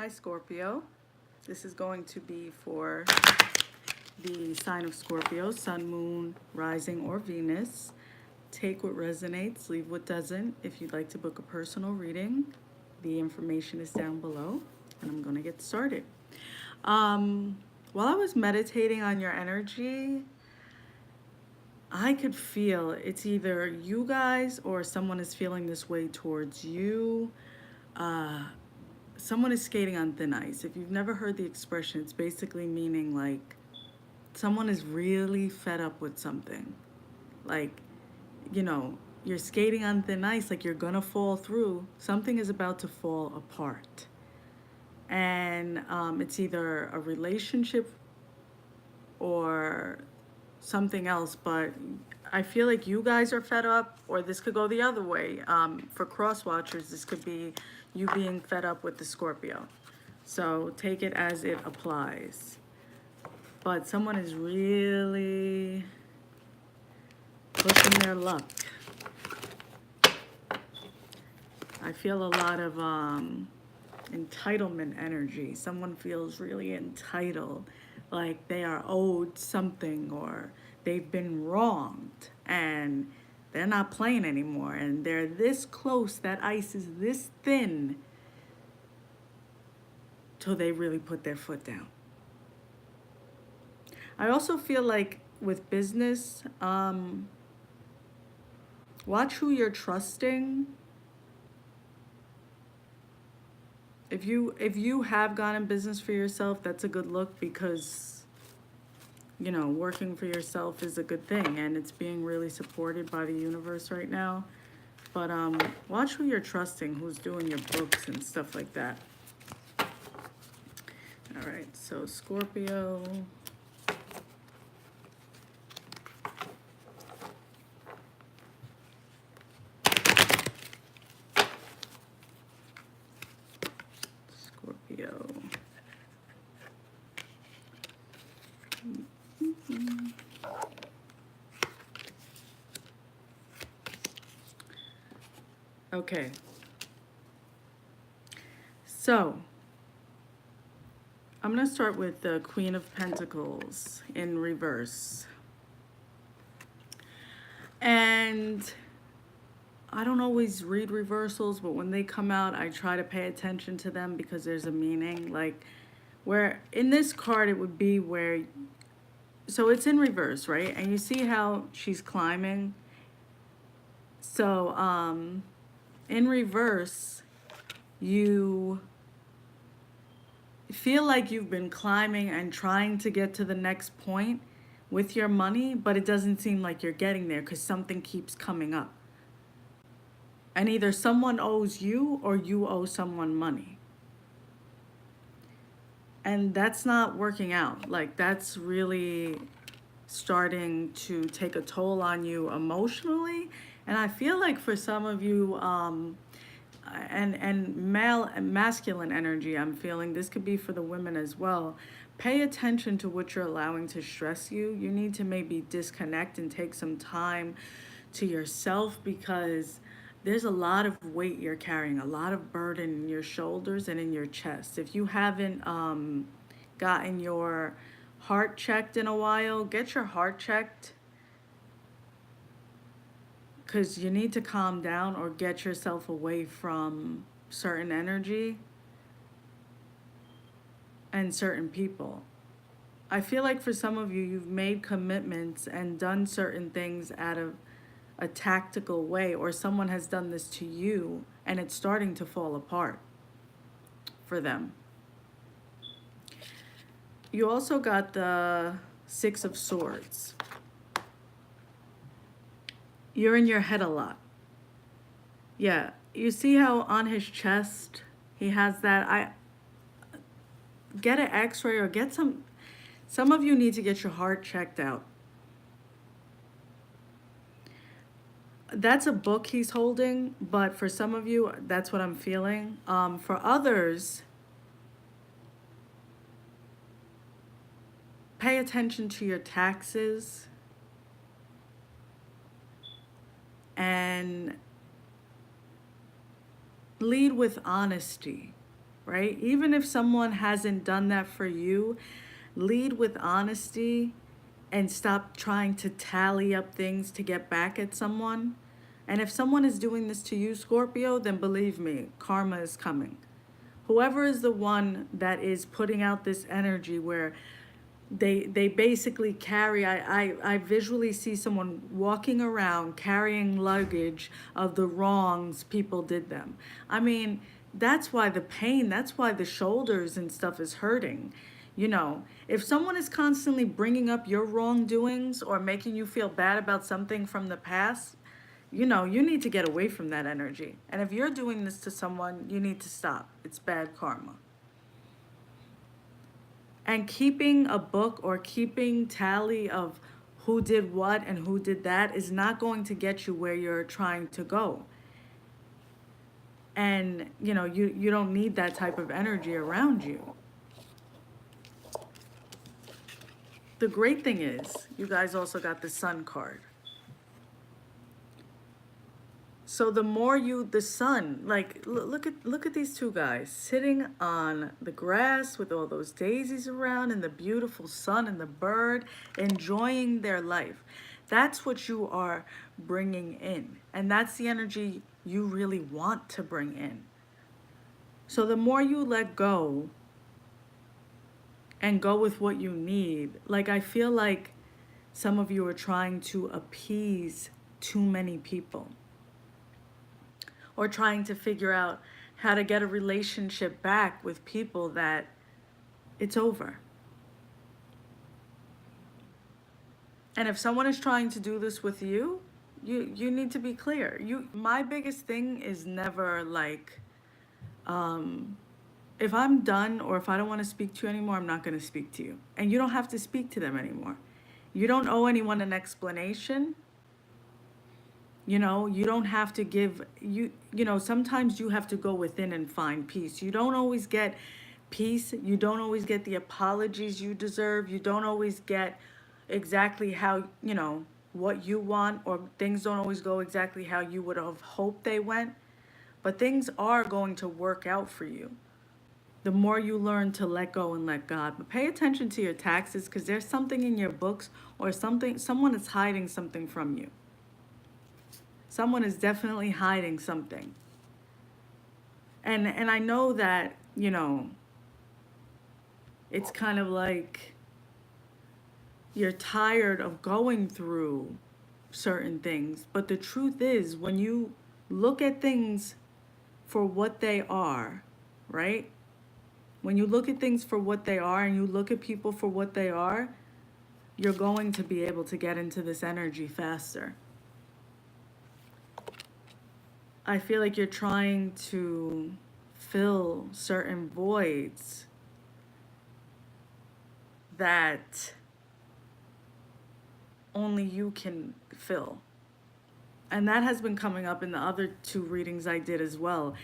Hi Scorpio. This is going to be for the sign of Scorpio, Sun, Moon, Rising, or Venus. Take what resonates, leave what doesn't. If you'd like to book a personal reading, the information is down below, and I'm going to get started. While I was meditating on your energy, I could feel it's either you guys or someone is feeling this way towards you. Someone is skating on thin ice. If you've never heard the expression, it's basically meaning like someone is really fed up with something. Like, you're skating on thin ice, like you're gonna fall through. Something is about to fall apart. And it's either a relationship or something else, but I feel like you guys are fed up, or this could go the other way. For cross watchers, this could be you being fed up with the Scorpio. So take it as it applies. But someone is really pushing their luck. I feel a lot of entitlement energy. Someone feels really entitled, like they are owed something or they've been wronged and they're not playing anymore and they're this close, that ice is this thin till they really put their foot down. I also feel like with business, watch who you're trusting. If you have gone in business for yourself, that's a good look because working for yourself is a good thing and it's being really supported by the universe right now. But watch who you're trusting, who's doing your books and stuff like that. All right, so Scorpio. Scorpio. Okay. So, I'm going to start with the Queen of Pentacles in reverse. And I don't always read reversals, but when they come out, I try to pay attention to them because there's a meaning. Like, where in this card, it would be where, so it's in reverse, right? And you see how she's climbing. So, in reverse, you feel like you've been climbing and trying to get to the next point with your money, but it doesn't seem like you're getting there because something keeps coming up. And either someone owes you or you owe someone money. And that's not working out. Like, that's really starting to take a toll on you emotionally. And I feel like for some of you, and male and masculine energy, I'm feeling this could be for the women as well. Pay attention to what you're allowing to stress you. You need to maybe disconnect and take some time to yourself because there's a lot of weight you're carrying, a lot of burden in your shoulders and in your chest. If you haven't gotten your heart checked in a while, get your heart checked because you need to calm down or get yourself away from certain energy and certain people. I feel like for some of you, you've made commitments and done certain things out of a tactical way, or someone has done this to you and it's starting to fall apart for them. You also got the Six of Swords. You're in your head a lot. Yeah, you see how on his chest he has that. I get an x-ray or get some of you need to get your heart checked out. That's a book he's holding, but for some of you, that's what I'm feeling. For others, pay attention to your taxes and lead with honesty. right? Even if someone hasn't done that for you, lead with honesty and stop trying to tally up things to get back at someone. And if someone is doing this to you, Scorpio, then believe me, karma is coming. Whoever is the one that is putting out this energy where they basically carry, I visually see someone walking around carrying luggage of the wrongs people did them. I mean, that's why the pain, that's why the shoulders and stuff is hurting. You know, if someone is constantly bringing up your wrongdoings or making you feel bad about something from the past, you know, you need to get away from that energy. And if you're doing this to someone, you need to stop. It's bad karma. And keeping a book or keeping tally of who did what and who did that is not going to get you where you're trying to go. And, you know, you don't need that type of energy around you. The great thing is, you guys also got the Sun card. So the more the sun, like look at these two guys sitting on the grass with all those daisies around and the beautiful sun and the bird enjoying their life. That's what you are bringing in, and that's the energy you really want to bring in. So the more you let go and go with what you need, like I feel like some of you are trying to appease too many people, or trying to figure out how to get a relationship back with people that it's over. And if someone is trying to do this with you, you need to be clear. My biggest thing is never like, if I'm done or if I don't want to speak to you anymore, I'm not going to speak to you. And you don't have to speak to them anymore. You don't owe anyone an explanation. You know, you don't have to give, you know, sometimes you have to go within and find peace. You don't always get peace. You don't always get the apologies you deserve. You don't always get exactly how, you know, what you want, or things don't always go exactly how you would have hoped they went. But things are going to work out for you the more you learn to let go and let God. But pay attention to your taxes, because there's something in your books or someone is hiding something from you. Someone is definitely hiding something. And I know that, you know, it's kind of like you're tired of going through certain things. But the truth is, when you look at things for what they are, right? When you look at things for what they are and you look at people for what they are, you're going to be able to get into this energy faster. I feel like you're trying to fill certain voids that only you can fill. And that has been coming up in the other two readings I did as well.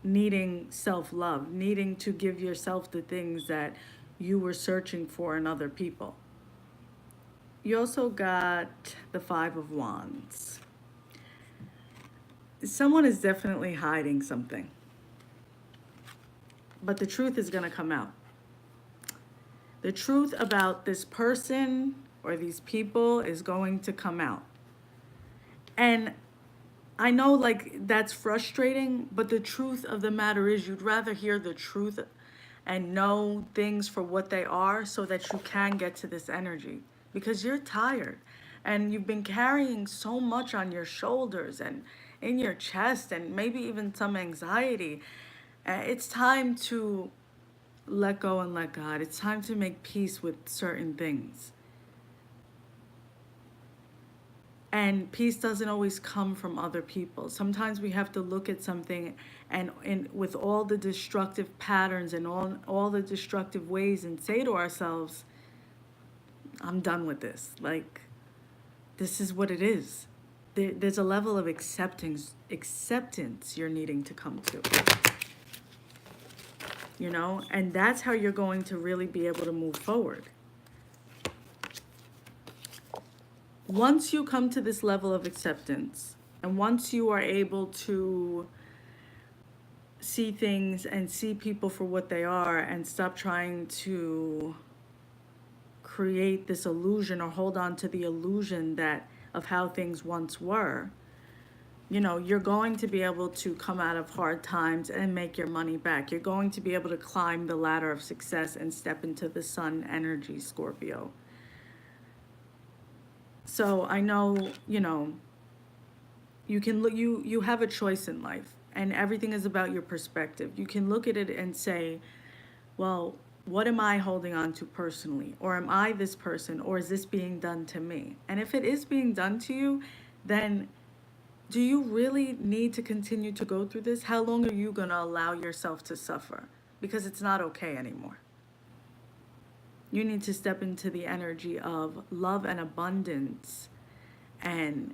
Needing self-love, needing to give yourself the things that you were searching for in other people. You also got the Five of Wands. Someone is definitely hiding something, but the truth is going to come out. The truth about this person or these people is going to come out. And I know, like, that's frustrating, but the truth of the matter is you'd rather hear the truth and know things for what they are so that you can get to this energy, because you're tired and you've been carrying so much on your shoulders and in your chest and maybe even some anxiety. It's time to let go and let God. It's time to make peace with certain things. And peace doesn't always come from other people. Sometimes we have to look at something and with all the destructive patterns and all the destructive ways and say to ourselves, I'm done with this. Like, this is what it is. There's a level of acceptance you're needing to come to. You know, and that's how you're going to really be able to move forward. Once you come to this level of acceptance, and once you are able to see things and see people for what they are, and stop trying to create this illusion or hold on to the illusion that of how things once were, you know, you're going to be able to come out of hard times and make your money back. You're going to be able to climb the ladder of success and step into the sun energy, Scorpio. So I know, you know, you can look, you have a choice in life, and everything is about your perspective. You can look at it and say, well, what am I holding on to personally? Or am I this person? Or is this being done to me? And if it is being done to you, then do you really need to continue to go through this? How long are you going to allow yourself to suffer? Because it's not okay anymore. You need to step into the energy of love and abundance and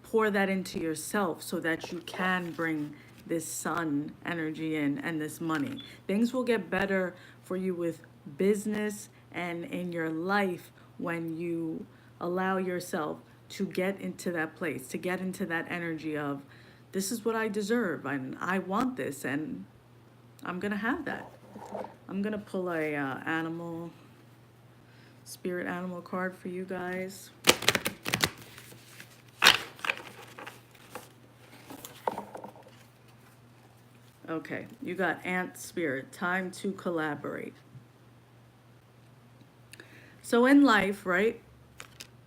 pour that into yourself so that you can bring this sun energy in and this money. Things will get better for you with business and in your life when you allow yourself to get into that place, to get into that energy of, this is what I deserve and I want this and I'm gonna have that. I'm gonna pull a spirit animal card for you guys. Okay, you got ant spirit, time to collaborate. So in life, right,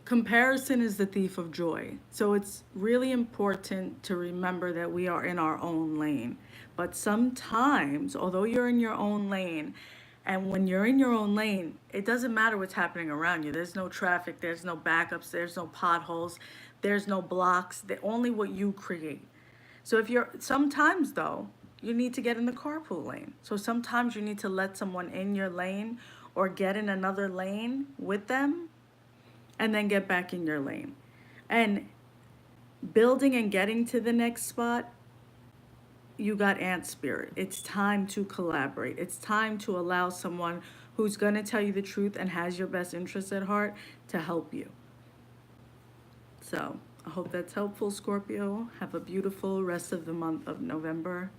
comparison is the thief of joy. So it's really important to remember that we are in our own lane. But sometimes, although you're in your own lane, and when you're in your own lane, it doesn't matter what's happening around you. There's no traffic, there's no backups, there's no potholes, there's no blocks, only what you create. So if you're, sometimes though, you need to get in the carpool lane. So sometimes you need to let someone in your lane or get in another lane with them and then get back in your lane. And building and getting to the next spot, you got ant spirit. It's time to collaborate. It's time to allow someone who's going to tell you the truth and has your best interests at heart to help you. So I hope that's helpful, Scorpio. Have a beautiful rest of the month of November.